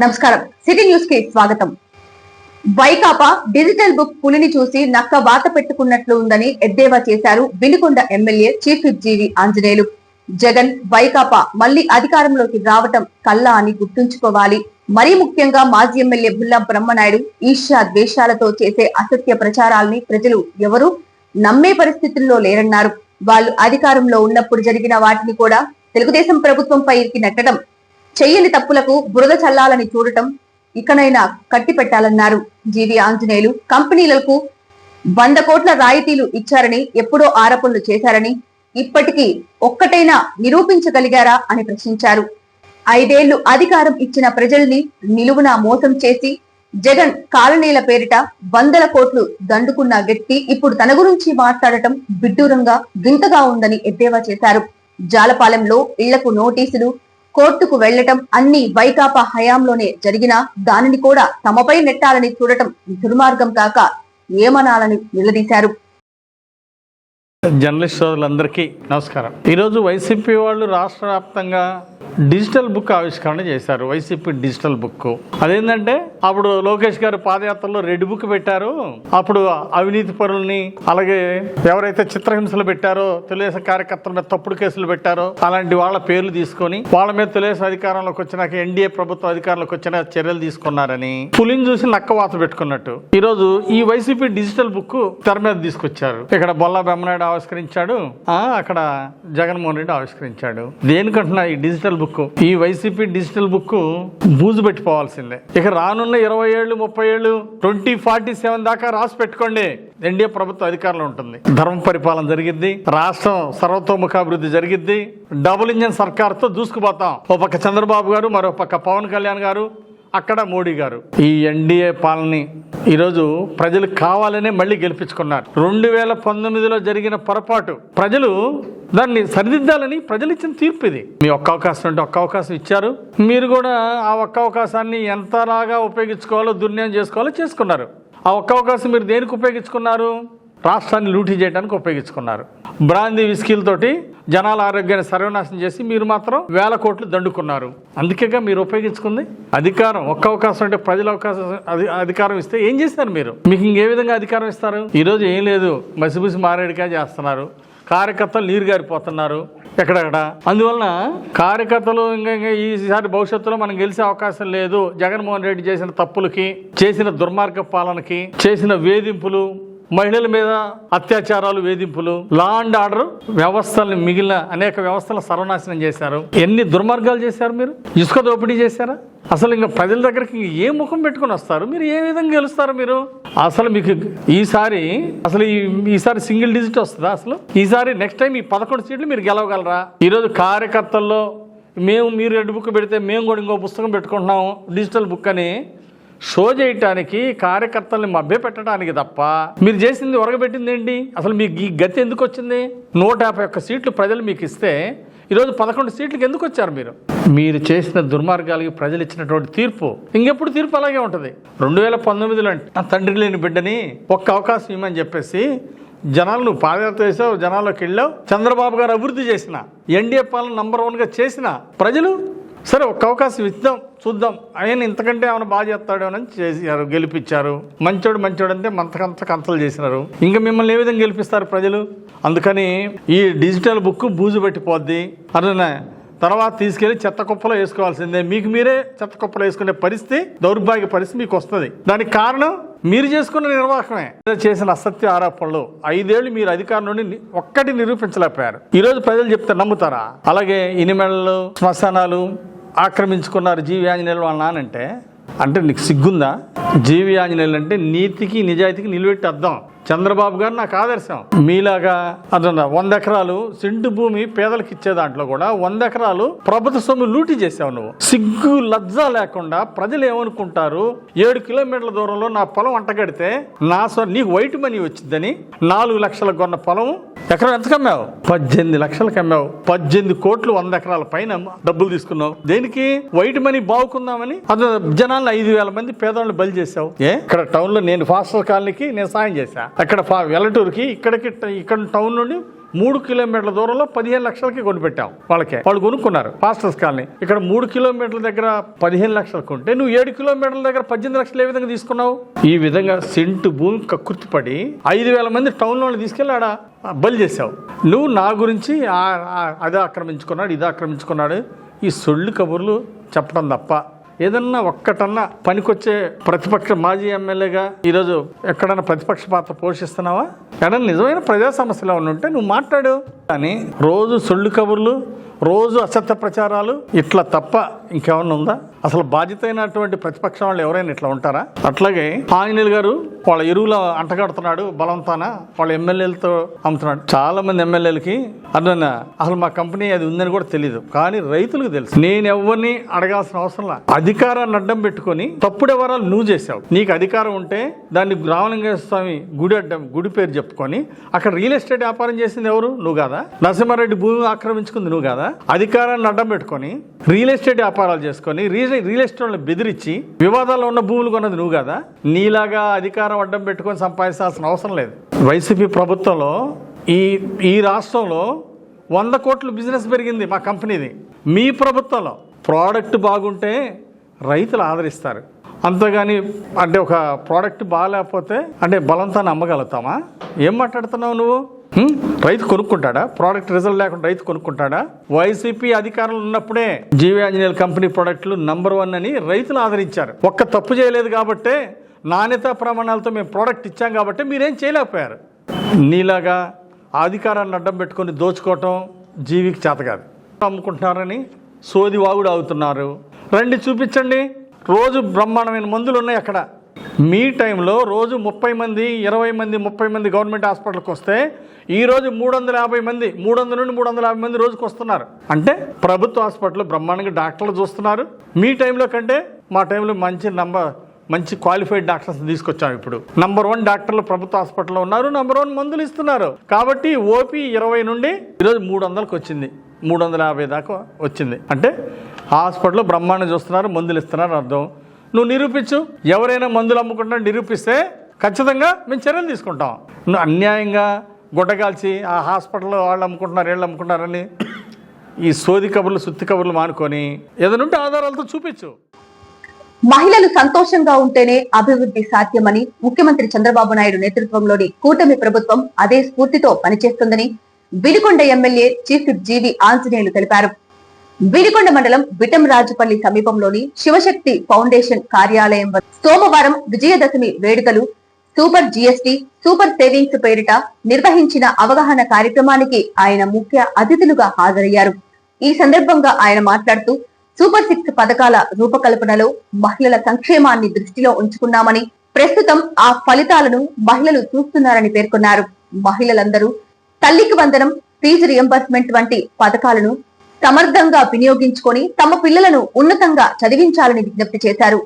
నమస్కారం. City news కి స్వాగతం. వైకాపా డిజిటల్ బుక్ పులిని చూసి నక్క వాత పెట్టుకున్నట్లు ఉందని ఎద్దేవా చేశారు వినుకొండ ఎమ్మెల్యే చీఫ్ విప్ జీవి ఆంజనేయులు. జగన్ వైకాపా మళ్లీ అధికారంలోకి రావటం కల్లా అని గుర్తుంచుకోవాలి. మరీ ముఖ్యంగా మాజీ ఎమ్మెల్యే బుల్లా బ్రహ్మనాయుడు ఈర్ష్యా ద్వేషాలతో చేసే అసత్య ప్రచారాల్ని ప్రజలు ఎవరు నమ్మే పరిస్థితుల్లో లేరన్నారు. వాళ్ళు అధికారంలో ఉన్నప్పుడు జరిగిన వాటిని కూడా తెలుగుదేశం ప్రభుత్వంపై నెట్టడం, చెయ్యని తప్పులకు బురద చల్లాలని చూడటం ఇకనైనా కట్టి పెట్టాలన్నారు. జీవి ఆంజనేయులు కంపెనీలకు 100 కోట్ల రాయితీలు ఇచ్చారని, ఎప్పుడో ఆరోపణలు చేశారని, ఇప్పటికీ ఒక్కటైనా నిరూపించగలిగారా అని ప్రశ్నించారు. 5 ఏళ్లు అధికారం ఇచ్చిన ప్రజల్ని నిలువునా మోసం చేసి జగన్ కాలనీల పేరిట 100 కోట్లు దండుకున్న వ్యక్తి ఇప్పుడు తన గురించి మాట్లాడటం విడ్డూరంగా వింతగా ఉందని ఎద్దేవా చేశారు. జాలపాలెంలో ఇళ్లకు నోటీసులు, కోర్టుకు వెళ్లటం అన్ని వైకాపా హయాంలోనే జరిగినా దానిని కూడా తమపై నెట్టాలని చూడటం దుర్మార్గం కాక ఏమనాలని నిలదీశారు. జర్నలిస్ట్ సోదరులందరికీ నమస్కారం. ఈరోజు వైసీపీ వాళ్ళు రాష్ట్ర వ్యాప్తంగా డిజిటల్ బుక్ ఆవిష్కరణ చేశారు. వైసీపీ డిజిటల్ బుక్ అదేంటంటే అప్పుడు లోకేష్ గారు పాదయాత్రలో రెడ్ బుక్ పెట్టారు. అప్పుడు అవినీతి పరుల్ని, అలాగే ఎవరైతే చిత్రహింసలు పెట్టారో, తెలుగుదేశం కార్యకర్తల మీద తప్పుడు కేసులు పెట్టారో అలాంటి వాళ్ళ పేర్లు తీసుకొని వాళ్ళ మీద తెలుగుదేశం అధికారంలోకి వచ్చినాక ఎన్డీఏ ప్రభుత్వం అధికారంలోకి వచ్చిన చర్యలు తీసుకున్నారని పులిని చూసి నక్క వాత పెట్టుకున్నట్టు ఈరోజు ఈ వైసీపీ డిజిటల్ బుక్ తెర మీద తీసుకొచ్చారు. ఇక్కడ బొల్లా బ్రహ్మనాయుడు ఆవిష్కరించాడు, అక్కడ జగన్మోహన్ రెడ్డి ఆవిష్కరించాడు. దేనికంటున్నా ఈ డిజిటల్ బుక్, ఈ వైసీపీ డిజిటల్ బుక్ బూజు పెట్టిపోవాల్సిందే. ఇక రానున్న 20 ఏళ్ళు 30 ఏళ్ళు 2047 దాకా రాసి పెట్టుకోండి, ఎన్డీఏ ప్రభుత్వం అధికారంలో ఉంటుంది. ధర్మ పరిపాలన జరిగిద్ది, రాష్ట్రం సర్వతోముఖాభివృద్ధి జరిగిద్ది, డబుల్ ఇంజన్ సర్కార్తో దూసుకుపోతాం. ఓ పక్క చంద్రబాబు గారు, మరో పక్క పవన్ కళ్యాణ్ గారు, అక్కడ మోడీ గారు. ఈ ఎన్డీఏ పాలనని ఈరోజు ప్రజలు కావాలనే మళ్ళీ గెలిపించుకున్నారు. 2019లో జరిగిన పొరపాటు ప్రజలు దాన్ని సరిదిద్దాలని ప్రజలు ఇచ్చిన తీర్పు ఇది. మీ ఒక్క అవకాశం అంటే ఒక్క అవకాశం ఇచ్చారు, మీరు కూడా ఆ ఒక్క అవకాశాన్ని ఎంతలాగా ఉపయోగించుకోవాలో, దుర్వినియోగం చేసుకోవాలో చేసుకున్నారు. ఆ ఒక్క అవకాశం మీరు దేనికి ఉపయోగించుకున్నారు? రాష్ట్రాన్ని లూటీ చేయడానికి ఉపయోగించుకున్నారు. బ్రాందీ విస్కీలతోటి జనాల ఆరోగ్యాన్ని సర్వనాశనం చేసి మీరు మాత్రం 1000 కోట్లు దండుకున్నారు. అందుకేగా మీరు ఉపయోగించుకుంది అధికారం. ఒక్క అవకాశం అంటే ప్రజల అవకాశం అధికారం ఇస్తే ఏం చేస్తారు మీరు? మీకు ఇంకే విధంగా అధికారం ఇస్తారు? ఈరోజు ఏం లేదు, మసిబుసి మారేడుగా చేస్తున్నారు. కార్యకర్తలు నీరు గారిపోతున్నారు ఎక్కడెక్కడ. అందువలన కార్యకర్తలు ఇంకా ఈసారి భవిష్యత్తులో మనం గెలిచే అవకాశం లేదు. జగన్మోహన్ రెడ్డి చేసిన తప్పులకి, చేసిన దుర్మార్గ పాలనకి, చేసిన వేధింపులు, మహిళల మీద అత్యాచారాలు, వేధింపులు, లా అండ్ ఆర్డర్ వ్యవస్థల్ని, మిగిలిన అనేక వ్యవస్థలను సర్వనాశనం చేశారు. ఎన్ని దుర్మార్గాలు చేశారు మీరు? ఇసుక దోపిడీ చేశారా? అసలు ఇంకా ప్రజల దగ్గరికి ఏ ముఖం పెట్టుకుని వస్తారు? మీరు ఏ విధంగా గెలుస్తారు మీరు? అసలు మీకు ఈసారి సింగిల్ డిజిట్ వస్తుందా? అసలు ఈసారి నెక్స్ట్ టైం ఈ 11 సీట్లు మీరు గెలవగలరా? ఈరోజు కార్యకర్తల్లో మీరు రెడ్ బుక్ పెడితే మేము కూడా ఇంకో పుస్తకం పెట్టుకుంటున్నాము డిజిటల్ బుక్ అని షో చేయటానికి, కార్యకర్తల్ని మభ్య పెట్టడానికి తప్ప మీరు చేసింది ఒరగబెట్టింది ఏంటి? అసలు మీకు ఈ గతి ఎందుకు వచ్చింది? 151 సీట్లు ప్రజలు మీకు ఇస్తే ఈరోజు 11 సీట్లకు ఎందుకు వచ్చారు మీరు? మీరు చేసిన దుర్మార్గాలకి ప్రజలు ఇచ్చినటువంటి తీర్పు ఇంకెప్పుడు తీర్పు అలాగే ఉంటుంది. 2019లో తండ్రి లేని బిడ్డని ఒక్క అవకాశం ఇవ్వమని చెప్పేసి జనాలు నువ్వు పాదయాత్ర చేసావు, జనాల్లోకి వెళ్ళావు. చంద్రబాబు గారు అభివృద్ధి చేసిన, ఎన్డీఏ పాలన నంబర్ 1గా చేసిన ప్రజలు సరే ఒక్క అవకాశం ఇద్దాం, చూద్దాం, ఆయన ఇంతకంటే ఏమైనా బాగా చేస్తాడేమని చేశారు, గెలిపించారు. మంచోడు అంటే మంతకంత కంతలు చేసినారు. ఇంకా మిమ్మల్ని ఏ విధంగా గెలిపిస్తారు ప్రజలు? అందుకని ఈ డిజిటల్ బుక్ బూజు పెట్టిపోద్ది. అదే తర్వాత తీసుకెళ్లి చెత్త కుప్పలో వేసుకోవాల్సిందే. మీకు మీరే చెత్త కుప్పలో వేసుకునే పరిస్థితి, దౌర్భాగ్య పరిస్థితి మీకు వస్తుంది. దానికి కారణం మీరు చేసుకున్న నిర్వాహకమే. చేసిన అసత్య ఆరోపణలు 5 ఏళ్ళు మీరు అధికారం నుండి ఒక్కటి నిరూపించలేకపోయారు. ఈరోజు ప్రజలు చెప్తే నమ్ముతారా? అలాగే ఇనిమెళ్ళు, శ్మశానాలు ఆక్రమించుకున్నారు జీవి ఆంజనేయులు వాళ్ళ నానంటే. అంటే నీకు సిగ్గుందా? జీవి ఆంజనేయులు అంటే నీతికి నిజాయితీకి నిలబెట్టి అర్థం. చంద్రబాబు గారు నాకు ఆదర్శం. మీలాగా అదన్నా 100 ఎకరాలు సింటు భూమి పేదలకు ఇచ్చే దాంట్లో కూడా 100 ఎకరాలు ప్రభుత్వ సొమ్ము లూటీ చేసావు నువ్వు. సిగ్గు లజ్జ లేకుండా ప్రజలు ఏమనుకుంటారు? 7 కిలోమీటర్ల దూరంలో నా పొలం అంటగడితే నీకు వైట్ మనీ వచ్చిందని 4 లక్షలకు కొన్న పొలం ఎకరం ఎంత కమ్మావు? 18 లక్షలకు అమ్మావు. 18 కోట్లు 100 ఎకరాల పైన డబ్బులు తీసుకున్నావు. దేనికి? వైట్ మనీ బాగుకుందామని. అది జనాలను 5,000 మంది పేదవాళ్ళని బలి చేసావు. ఇక్కడ టౌన్ లో నేను ఫాస్టర్ కాలనీకి నేను సాయం చేశా. అక్కడ వెల్లటూరుకి ఇక్కడ టౌన్ నుండి 3 కిలోమీటర్ల దూరంలో 15 లక్షలకి కొనిపెట్టాం వాళ్ళకే. వాళ్ళు కొనుక్కున్నారు పాస్టర్స్ కాలనీ. ఇక్కడ 3 కిలోమీటర్ల దగ్గర 15 లక్షలు కొంటే నువ్వు 7 కిలోమీటర్ల దగ్గర 18 లక్షలు ఏ విధంగా తీసుకున్నావు? ఈ విధంగా సెంటు భూమి కక్కుర్తిపడి 5,000 మంది టౌన్లో తీసుకెళ్ళి ఆడ బలి చేసావు. నువ్వు నా గురించి అది ఆక్రమించుకున్నాడు, ఇది ఆక్రమించుకున్నాడు, ఈ సొల్లు కబుర్లు చెప్పడం తప్ప ఏదన్నా ఒక్కటన్నా పనికొచ్చే ప్రతిపక్ష మాజీ ఎమ్మెల్యేగా ఈరోజు ఎక్కడన్నా ప్రతిపక్ష పాత్ర పోషిస్తున్నావా? ఎక్కడన్నా నిజమైన ప్రజా సమస్యలు ఏమైనా ఉంటే నువ్వు మాట్లాడు. కానీ రోజు సొల్లు కబుర్లు, రోజు అసత్య ప్రచారాలు ఇట్లా తప్ప ఇంకేమన్నా ఉందా? అసలు బాధ్యత అయినటువంటి ప్రతిపక్షం వాళ్ళు ఎవరైనా ఇట్లా ఉంటారా? అట్లాగే ఆంజనేయులు గారు వాళ్ళ ఎరువుల అంటగడుతున్నాడు, బలవంతాన వాళ్ళ ఎమ్మెల్యేలతో అమ్ముతున్నాడు. చాలా మంది ఎమ్మెల్యేలకి అసలు మా కంపెనీ అది ఉందని కూడా తెలియదు, కానీ రైతులకు తెలుసు. నేను ఎవరిని అడగాల్సిన అవసరం లేదు. అధికారాన్ని అడ్డం పెట్టుకొని తప్పుడు వివరాలు నువ్వు చేసావు. నీకు అధికారం ఉంటే దాన్ని రామలింగేశ్వర స్వామి గుడి అడ్డం, గుడి పేరు చెప్పుకొని అక్కడ రియల్ ఎస్టేట్ వ్యాపారం చేసింది ఎవరు? నువ్వు కాదా? నరసింహారెడ్డి భూమి ఆక్రమించుకుంది నువ్వు కాదా? అధికారాన్ని అడ్డం పెట్టుకొని రియల్ ఎస్టేట్ వ్యాపారాలు చేసుకొని రియల్ ఎస్టేట్ వాళ్ళని బెదిరించి వివాదాల్లో ఉన్న భూములు కొన్నది నువ్వు కాదా? నీలాగా అధికారం అడ్డం పెట్టుకొని సంపాదించాల్సిన అవసరం లేదు. వైసీపీ ప్రభుత్వంలో ఈ రాష్ట్రంలో 100 కోట్లు బిజినెస్ పెరిగింది మా కంపెనీది. మీ ప్రభుత్వంలో ప్రోడక్ట్ బాగుంటే రైతులు ఆదరిస్తారు, అంతేగాని అంటే ఒక ప్రోడక్ట్ బాగాలేకపోతే అంటే బలంతాన్ని అమ్మగలుగుతామా? ఏం మాట్లాడుతున్నావు నువ్వు? రైతు కొనుక్కుంటాడా? ప్రోడక్ట్ రిజల్ట్ లేకుండా రైతు కొనుక్కుంటాడా? వైసీపీ అధికారంలో ఉన్నప్పుడే జీవీ ఆంజనేయులు కంపెనీ ప్రోడక్ట్లు నంబర్ 1 అని రైతులు ఆదరించారు. ఒక్క తప్పు చేయలేదు కాబట్టే, నాణ్యతా ప్రమాణాలతో మేము ప్రోడక్ట్ ఇచ్చాం కాబట్టి మీరేం చేయలేకపోయారు. నీలాగా అధికారాన్ని అడ్డం పెట్టుకొని దోచుకోవటం జీవికి చేత కాదు. అమ్ముకుంటున్నారని సోది వాగుడు అవుతున్నారు. రండి చూపించండి. రోజు బ్రహ్మాండమైన మందులు ఉన్నాయి అక్కడ. మీ టైంలో రోజు 30 మంది, 20 మంది, 30 మంది గవర్నమెంట్ హాస్పిటల్కి వస్తే ఈరోజు 350 మంది, 300 నుండి 350 మంది రోజుకు వస్తున్నారు. అంటే ప్రభుత్వ హాస్పిటల్లో బ్రహ్మాండంగా డాక్టర్లు చూస్తున్నారు. మీ టైంలో కంటే మా టైంలో మంచి క్వాలిఫైడ్ డాక్టర్స్ తీసుకొచ్చాం. ఇప్పుడు నంబర్ 1 డాక్టర్లు ప్రభుత్వ హాస్పిటల్లో ఉన్నారు, నంబర్ 1 మందులు ఇస్తున్నారు. కాబట్టి ఓపీ 20 నుండి ఈరోజు 300కి వచ్చింది, 350 దాకా వచ్చింది. అంటే హాస్పిటల్లో బ్రహ్మాండం చూస్తున్నారు, మందులు ఇస్తున్నారు అర్థం. నువ్వు నిరూపించు. ఎవరైనా మందులు అమ్ముకుంటున్నా నిరూపిస్తే ఖచ్చితంగా మేము చర్యలు తీసుకుంటాం. నువ్వు అన్యాయంగా గుడ్డగాల్చి ఆ హాస్పిటల్లో వాళ్ళు అమ్ముకుంటున్నారు, వీళ్ళు అమ్ముకుంటున్నారని ఈ సోది కబుర్లు, సుత్తి కబుర్లు మానుకొని ఏదైనా ఆధారాలతో చూపించు. మహిళలు సంతోషంగా ఉంటేనే అభివృద్ధి సాధ్యమని ముఖ్యమంత్రి చంద్రబాబు నాయుడు నేతృత్వంలోని కూటమి ప్రభుత్వం అదే స్ఫూర్తితో పనిచేస్తుందని Vinukonda MLA chief whip GV Anjaneyulu తెలిపారు. వినుకొండ మండలం బిటంరాజుపల్లి సమీపంలోని శివశక్తి ఫౌండేషన్ కార్యాలయం వద్ద సోమవారం విజయదశమి వేడుకలు సూపర్ జీఎస్టీ, సూపర్ సేవింగ్స్ పేరిట నిర్వహించిన అవగాహన కార్యక్రమానికి ఆయన ముఖ్య అతిథులుగా హాజరయ్యారు. ఈ సందర్భంగా ఆయన మాట్లాడుతూ సూపర్ 6 పథకాల రూపకల్పనలో మహిళల సంక్షేమాన్ని దృష్టిలో ఉంచుకున్నామని, ప్రస్తుతం ఆ ఫలితాలను మహిళలు చూస్తున్నారని పేర్కొన్నారు. మహిళలందరూ తల్లికి వందనం, ఫీజు రియంబర్స్మెంట్ వంటి పథకాలను సమర్థంగా వినియోగించుకొని తమ పిల్లలను ఉన్నతంగా చదివించాలని విజ్ఞప్తి చేశారు.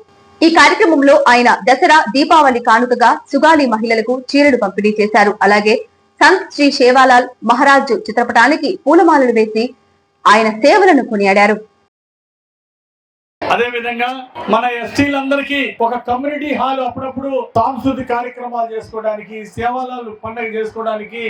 ఈ కార్యక్రమంలో ఆయన దసరా, దీపావళి కానుకగా సుగాలి మహిళలకు చీరలు పంపిణీ చేశారు. అలాగే సంత్ శ్రీ సేవాలాల్ మహారాజ్ చిత్రపటానికి పూలమాలలు వేసి ఆయన సేవలను కొనియాడారు. అదే విధంగా మన ఎస్టీలందరికీ ఒక కమ్యూనిటీ హాల్ అప్పుడప్పుడు సాంస్కృతిక కార్యక్రమాలు చేసుకోవడానికి, సేవాలాలు పండుగ చేసుకోవడానికి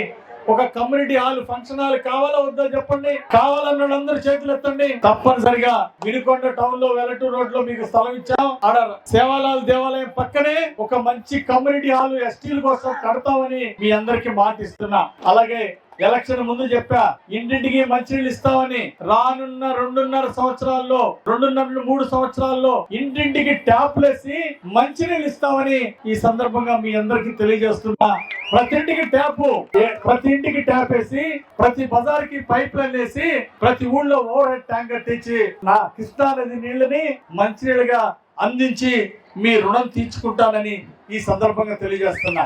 ఒక కమ్యూనిటీ హాల్, ఫంక్షన్ హాల్ కావాలా వద్దా చెప్పండి. కావాలన్న అందరూ చేతులు ఎత్తండి. తప్పనిసరిగా వినుకొండ టౌన్ లో వెలటూరు రోడ్ లో మీకు స్థలం ఇచ్చాం. ఆడ సేవాలాల్ దేవాలయం పక్కనే ఒక మంచి కమ్యూనిటీ హాల్ ఎస్టీల కోసం కడతామని మీ అందరికి మాట ఇస్తున్నా. అలాగే ఎలక్షన్ ముందు చెప్పా, ఇంటింటికి మంచినీళ్ళు ఇస్తామని. రానున్న 2.5 సంవత్సరాల్లో, 2.5-3 సంవత్సరాల్లో ఇంటింటికి ట్యాప్లేసి మంచినీళ్ళు ఇస్తామని ఈ సందర్భంగా మీ అందరికి తెలియజేస్తున్నా. ప్రతి ఇంటికి ట్యాప్ వేసి, ప్రతి బజార్కి పైప్ లైన్ వేసి, ప్రతి ఊళ్ళో ఓవర్ హెడ్ ట్యాంకర్ తెచ్చి నా కృష్ణా నది నీళ్ళని మంచినీళ్ళుగా అందించి మీ రుణం తీర్చుకుంటానని ఈ సందర్భంగా తెలియజేస్తున్నా.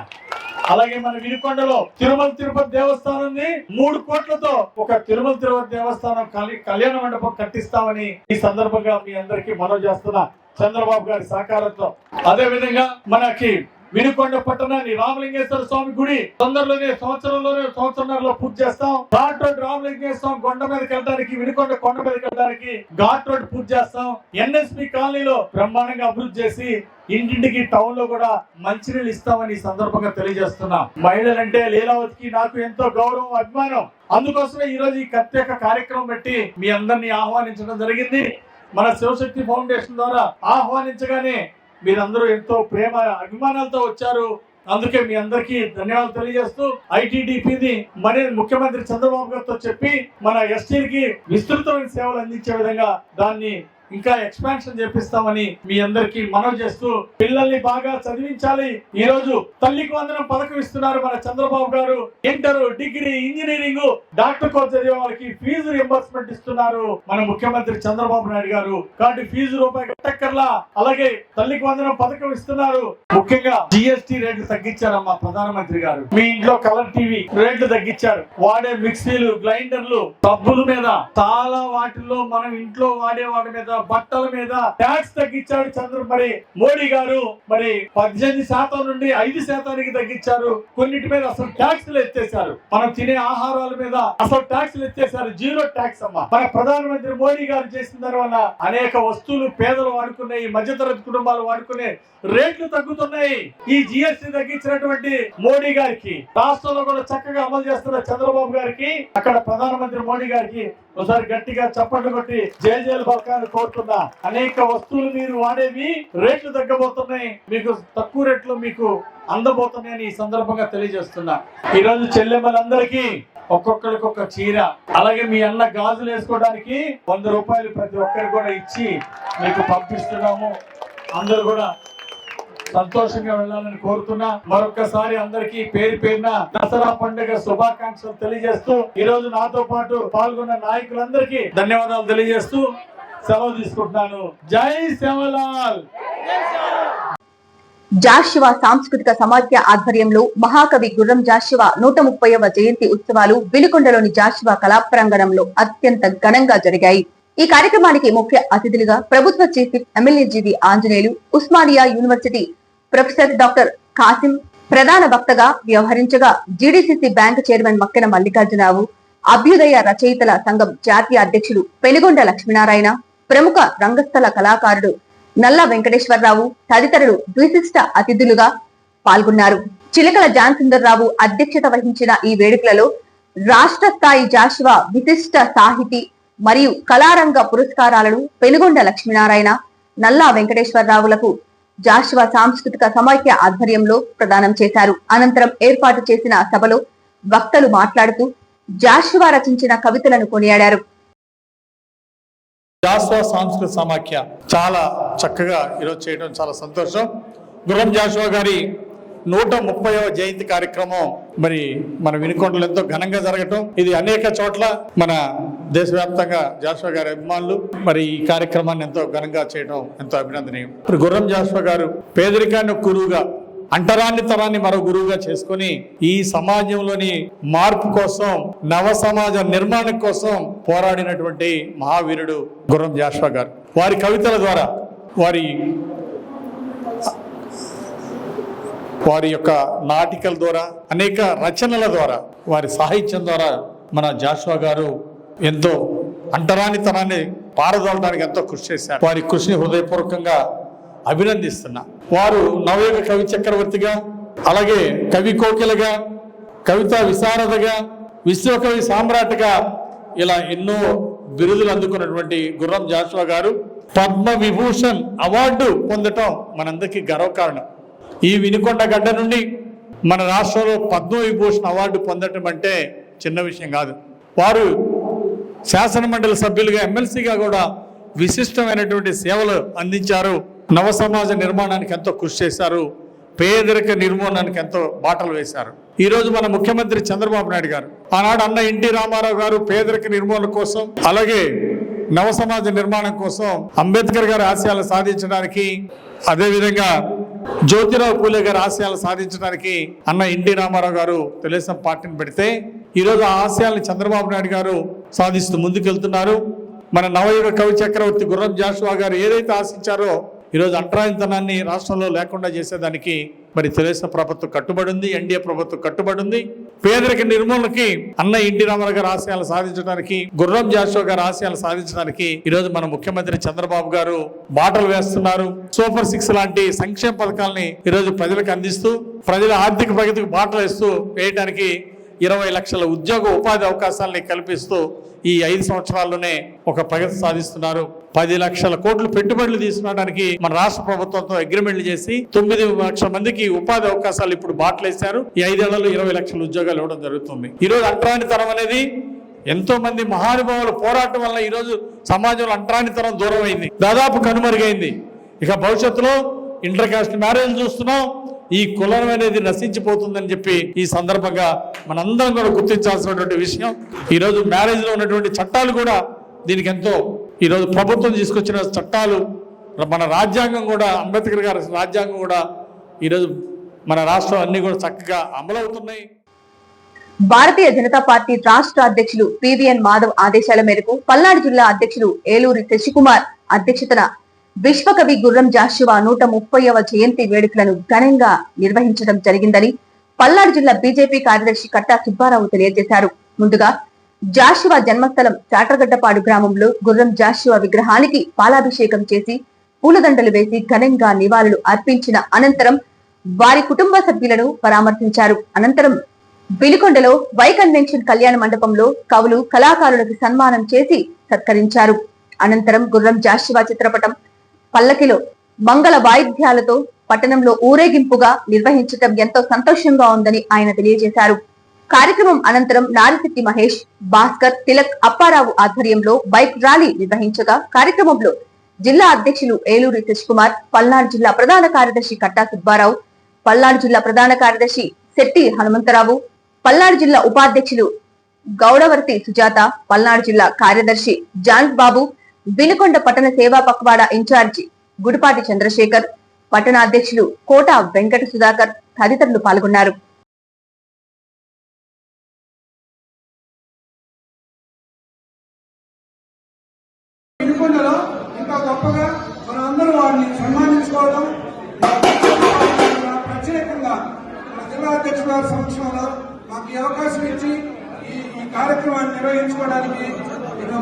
అలాగే మన వినుకొండలో తిరుమల తిరుపతి దేవస్థానం ఉంది. 3 కోట్లతో ఒక తిరుమల తిరుపతి దేవస్థానం కళ్యాణ మండపం కట్టిస్తామని ఈ సందర్భంగా మీ అందరికీ మనవి చేస్తున్నా, చంద్రబాబు గారి సహకారంతో. అదే విధంగా మనకి వినుకొండ పట్టణాన్ని రామలింగేశ్వర స్వామి గుడి తొందరలోనే సంవత్సరంన్నరలో పూర్తి చేస్తాం. ఘాట్ రోడ్ రామలింగేశ్వర స్వామి కొండ మీదకి వెళ్ళడానికి, వినుకొండ కొండ మీదకి వెళ్ళడానికి ఘాట్ రోడ్ పూర్తి చేస్తాం. ఎన్ఎస్పి కాలనీలో బ్రహ్మాండంగా అభివృద్ధి చేసి ఇంటింటికి టౌన్ లో కూడా మంచినీళ్ళు ఇస్తామని ఈ సందర్భంగా తెలియజేస్తున్నాం. మహిళలంటే లీలావతికి నాకు ఎంతో గౌరవం, అభిమానం. అందుకోసమే ఈ రోజు ఈ ప్రత్యేక కార్యక్రమం పెట్టి మీ అందరినీ ఆహ్వానించడం జరిగింది. మన శివశక్తి ఫౌండేషన్ ద్వారా ఆహ్వానించగానే మీరందరూ ఎంతో ప్రేమ అభిమానాలతో వచ్చారు. అందుకే మీ అందరికీ ధన్యవాదాలు తెలియజేస్తూ ఐటీడీపీని మన ముఖ్యమంత్రి చంద్రబాబు గారితో చెప్పి మన ఎస్టీలకి విస్తృతమైన సేవలు అందించే విధంగా దాన్ని ఇంకా ఎక్స్పాన్షన్ చేపిస్తామని మీ అందరికి మనవి చేస్తూ, పిల్లల్ని బాగా చదివించాలి. ఈ రోజు తల్లికి వందనం పథకం ఇస్తున్నారు మన చంద్రబాబు గారు. Inter, degree, engineering, doctor course చదివే వాళ్ళకి ఫీజు రింబర్స్మెంట్ ఇస్తున్నారు మన ముఖ్యమంత్రి చంద్రబాబు నాయుడు గారు. కాబట్టి ఫీజు రూపాయి కట్టక్కర్లా. అలాగే తల్లికి వందనం పథకం ఇస్తున్నారు. ముఖ్యంగా జిఎస్టీ రేట్లు తగ్గించారమ్మా ప్రధానమంత్రి గారు. మీ ఇంట్లో కలర్ టీవీ రేట్లు తగ్గించారు. వాడే మిక్సీలు, గ్రైండర్లు, సబ్బుల మీద, చాలా వాటిల్లో మనం ఇంట్లో వాడే వాటి మీద, బట్టల మీద ట్యాక్స్ తగ్గించాడు మోడీ గారు. 18% నుండి 5% తగ్గించారు. కొన్నిటి మీద అసలు ట్యాక్స్లు ఎత్తేసారు. మనం తినే ఆహారాల మీద అసలు ట్యాక్స్లు ఎత్తేసారు. జీరో ట్యాక్స్ అమ్మా. మన ప్రధానమంత్రి మోడీ గారు చేసిన తర్వాత అనేక వస్తువులు పేదలు వాడుకున్నాయి, మధ్యతరగతి కుటుంబాలు వాడుకునే రేట్లు తగ్గుతున్నాయి. ఈ జిఎస్టీ తగ్గించినటువంటి మోడీ గారికి, రాష్ట్రంలో కూడా చక్కగా అమలు చేస్తున్న చంద్రబాబు గారికి, అక్కడ ప్రధానమంత్రి మోడీ గారికి ఒకసారి గట్టిగా చప్పట్లు కొట్టి జైలు పలకాన్ని కోరుతున్నా. అనేక వస్తువులు మీరు వాడేవి రేట్లు తగ్గబోతున్నాయి, మీకు తక్కువ రేట్లు మీకు అందబోతున్నాయని ఈ సందర్భంగా తెలియజేస్తున్నా. ఈ రోజు చెల్లెమ్మలందరికీ ఒక్కొక్కరికి ఒక చీర, అలాగే మీ అన్న గాజులు వేసుకోవడానికి 100 రూపాయలు ప్రతి ఒక్కరికి కూడా ఇచ్చి మీకు పంపిస్తున్నాము. అందరూ కూడా సంతోషంగా వెళ్ళాలని కోరుతున్నా. మరొకసారి అందరికీ పేరు పేరున దసరా పండుగ శుభాకాంక్షలు తెలియజేస్తూ, ఈ రోజు నాతో పాటు పాల్గొన్న నాయకులందరికీ ధన్యవాదాలు తెలియజేస్తూ సెలవు తీసుకుంటున్నాను. జై సేవలాల్. జాషువా సాంస్కృతిక సమాఖ్య ఆధ్వర్యంలో మహాకవి గుర్రం జాషువా 130వ జయంతి ఉత్సవాలు వినుకొండలోని జాషువా కళాప్రాంగణంలో అత్యంత ఘనంగా జరిగాయి. ఈ కార్యక్రమానికి ముఖ్య అతిథులుగా ప్రభుత్వ chief whip MLA GV Anjaneyulu, Osmania university professor doctor Kasim ప్రధాన వక్తగా వ్యవహరించగా, GDCC bank chairman Makkena Mallikarjuna Rao, అభ్యుదయ రచయితల సంఘం జాతీయ అధ్యక్షులు పెనుగొండ లక్ష్మీనారాయణ, ప్రముఖ రంగస్థల కళాకారుడు నల్లా వెంకటేశ్వరరావు తదితరులు విశిష్ట అతిథులుగా పాల్గొన్నారు. చిలకల జాన్సుందర్రావు అధ్యక్షత వహించిన ఈ వేడుకలలో రాష్ట్ర స్థాయి జాషువా విశిష్ట సాహితీ మరియు కళారంగ పురస్కారాలను పెనుగొండ లక్ష్మీనారాయణ, నల్లా వెంకటేశ్వరరావులకు జాషువా సాంస్కృతిక సమాఖ్య ఆధ్వర్యంలో ప్రదానం చేశారు. అనంతరం ఏర్పాటు చేసిన సభలో వక్తలు మాట్లాడుతూ జాషువా రచించిన కవితలను కొనియాడారు. జాషువా సాంస్కృతిక సమాఖ్య చాలా చక్కగా ఈరోజు చేయడం చాలా సంతోషం. గుర్రం జాషువా గారి 130వ జయంతి కార్యక్రమం మన వినుకొండలో ఎంతో ఘనంగా జరగటం, ఇది అనేక చోట్ల మన దేశవ్యాప్తంగా జాషువా గారి అభిమానులు ఈ కార్యక్రమాన్ని ఎంతో ఘనంగా చేయడం ఎంతో అభినందనీయం. గుర్రం జాషువా గారు పేదరికాన్ని గురువుగా, అంటరాని తరాన్ని మరో గురువుగా చేసుకుని ఈ సమాజంలోని మార్పు కోసం, నవ సమాజ నిర్మాణం కోసం పోరాడినటువంటి మహావీరుడు గుర్రం జాషువా గారు. వారి కవితల ద్వారా, వారి యొక్క నాటికల ద్వారా, అనేక రచనల ద్వారా, వారి సాహిత్యం ద్వారా మన జాషువా గారు ఎంతో అంటరాని తనాన్ని పారదోలడానికి ఎంతో కృషి చేశారు. వారి కృషిని హృదయపూర్వకంగా అభినందిస్తున్నా. వారు నవయుగ కవి చక్రవర్తిగా, అలాగే కవి కోకిలగా, కవితా విశారదగా, విశ్వకవి సామ్రాట్గా ఇలా ఎన్నో బిరుదులు అందుకున్నటువంటి గుర్రం జాషువా గారు పద్మ విభూషణ్ అవార్డు పొందటం మనందరికీ గర్వకారణం. ఈ వినుకొండ గడ్డ నుండి మన రాష్ట్రంలో పద్మ విభూషణ్ అవార్డు పొందటం అంటే చిన్న విషయం కాదు. వారు శాసనమండలి సభ్యులుగా, ఎమ్మెల్సీగా కూడా విశిష్టమైనటువంటి సేవలు అందించారు. నవ సమాజ నిర్మాణానికి ఎంతో కృషి చేశారు. పేదరిక నిర్మూలనానికి ఎంతో బాటలు వేశారు. ఈరోజు మన ముఖ్యమంత్రి చంద్రబాబు నాయుడు గారు, ఆనాడు అన్న ఎన్టీ రామారావు గారు పేదరిక నిర్మూలన కోసం, అలాగే నవ సమాజ నిర్మాణం కోసం అంబేద్కర్ గారి ఆశయాలు సాధించడానికి, అదేవిధంగా జ్యోతిరావు పూలే గారి ఆశయాలు సాధించడానికి అన్న ఎన్టీ రామారావు గారు తెలుగుదేశం పార్టీని పెడితే, ఈరోజు ఆ ఆశయాలను చంద్రబాబు నాయుడు గారు సాధిస్తూ ముందుకెళ్తున్నారు. మన నవయుగ కవి చక్రవర్తి గుర్రం జాషువా గారు ఏదైతే ఆశించారో ఈరోజు అంటరానితనాన్ని రాష్ట్రంలో లేకుండా చేసేదానికి మరి తెలుగుదేశం ప్రభుత్వం కట్టుబడి ఉంది, ఎన్డీఏ ప్రభుత్వం కట్టుబడి ఉంది. పేదరిక నిర్మూలనకి అన్న ఎన్టీ రామారావు గారి ఆశయాలు సాధించడానికి, గుర్రం జాషువా గారి ఆశయాలు సాధించడానికి ఈరోజు మన ముఖ్యమంత్రి చంద్రబాబు గారు బాటలు వేస్తున్నారు. సూపర్ 6 లాంటి సంక్షేమ పథకాలని ఈరోజు ప్రజలకు అందిస్తూ ప్రజల ఆర్థిక ప్రగతికి బాటలు వేస్తూ వేయడానికి 20 లక్షల ఉద్యోగ ఉపాధి అవకాశాలని కల్పిస్తూ ఈ 5 సంవత్సరాల్లోనే ఒక ప్రగతి సాధిస్తున్నారు. 10 లక్షల కోట్లు పెట్టుబడులు తీసుకురావడానికి మన రాష్ట్ర ప్రభుత్వంతో అగ్రిమెంట్లు చేసి 9 లక్షల మందికి ఉపాధి అవకాశాలు ఇప్పుడు బాటలేశారు. ఈ 5 ఏళ్లలో 20 లక్షల ఉద్యోగాలు ఇవ్వడం జరుగుతుంది. ఈరోజు అంటరానితనం అనేది ఎంతో మంది మహానుభావుల పోరాటం వల్ల ఈరోజు సమాజంలో అంటరానితనం దూరం అయింది, దాదాపు కనుమరుగైంది. ఇక భవిష్యత్తులో ఇంటర్ కాస్ట్ మ్యారేజ్ చూస్తున్నాం. ఈ కులం అనేది నశించిపోతుందని చెప్పి ఈ సందర్భంగా మనందరం కూడా గుర్తించాల్సినటువంటి విషయం. ఈరోజు మ్యారేజ్ లో ఉన్నటువంటి చట్టాలు కూడా దీనికి ఎంతో, ఈరోజు ప్రభుత్వం తీసుకొచ్చిన చట్టాలు, మన రాజ్యాంగం కూడా, అంబేద్కర్ గారి రాజ్యాంగం కూడా ఈరోజు మన రాష్ట్రం అన్ని కూడా చక్కగా అమలవుతున్నాయి. భారతీయ జనతా పార్టీ రాష్ట్ర అధ్యక్షులు పివిఎన్ మాధవ్ ఆదేశాల మేరకు పల్నాడు జిల్లా అధ్యక్షులు ఏలూరి శశికుమార్ అధ్యక్షతన విశ్వకవి గుర్రం జాషువా 130వ జయంతి వేడుకలను ఘనంగా నిర్వహించడం జరిగిందని పల్నాడు జిల్లా బీజేపీ కార్యదర్శి కట్టా సుబ్బారావు తెలియజేశారు. ముందుగా జాషువా జన్మస్థలం చాట్రగడ్డపాడు గ్రామంలో గుర్రం జాషువా విగ్రహానికి పాలాభిషేకం చేసి పూలదండలు వేసి ఘనంగా నివాళులు అర్పించిన అనంతరం వారి కుటుంబ సభ్యులను పరామర్శించారు. అనంతరం బిలికొండలో వై కన్వెన్షన్ కళ్యాణ మండపంలో కవులు, కళాకారులకు సన్మానం చేసి సత్కరించారు. అనంతరం గుర్రం జాషువా చిత్రపటం పల్లకిలో మంగళ వాయిద్యాలతో పట్టణంలో ఊరేగింపుగా నిర్వహించడం ఎంతో సంతోషంగా ఉందని ఆయన తెలియజేశారు. కార్యక్రమం అనంతరం నారిశెట్టి మహేష్, భాస్కర్, తిలక్, అప్పారావు ఆధ్వర్యంలో బైక్ ర్యాలీ నిర్వహించగా కార్యక్రమంలో జిల్లా అధ్యక్షులు ఏలూరి శశికుమార్, పల్నాడు జిల్లా ప్రధాన కార్యదర్శి కట్టా సుబ్బారావు, పల్నాడు జిల్లా ప్రధాన కార్యదర్శి శెట్టి హనుమంతరావు, పల్నాడు జిల్లా ఉపాధ్యక్షులు గౌడవర్తి సుజాత, పల్నాడు జిల్లా కార్యదర్శి జాన్ బాబు, వినుకొండ పట్టణ సేవా పక్వాడ ఇన్ఛార్జి గుడిపాటి చంద్రశేఖర్, పట్టణ అధ్యక్షులు కోట వెంకట సుధాకర్ తదితరులు పాల్గొన్నారు. వినుకొండలో ఇంకా గొప్పగా మనందరూ వారిని సన్మానించుకోవడం, ప్రత్యేకంగా మన జిల్లా అధ్యక్షుల గారి సమక్షంలో మాకు ఈ అవకాశం ఇచ్చి ఈ కార్యక్రమాన్ని నిర్వహించుకోవడానికి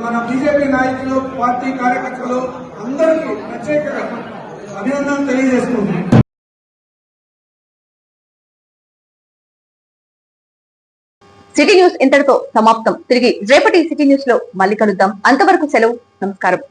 మన బీజేపీ నాయకులు, పార్టీ కార్యకర్తలు అందరికీ ప్రత్యేకంగా అభినందనలు తెలియజేసుకుంటున్నాం. సిటీ న్యూస్ ఇంతటితో సమాప్తం. తిరిగి రేపటి సిటీ న్యూస్ లో మళ్ళీ కలుద్దాం. అంతవరకు సెలవు. నమస్కారం.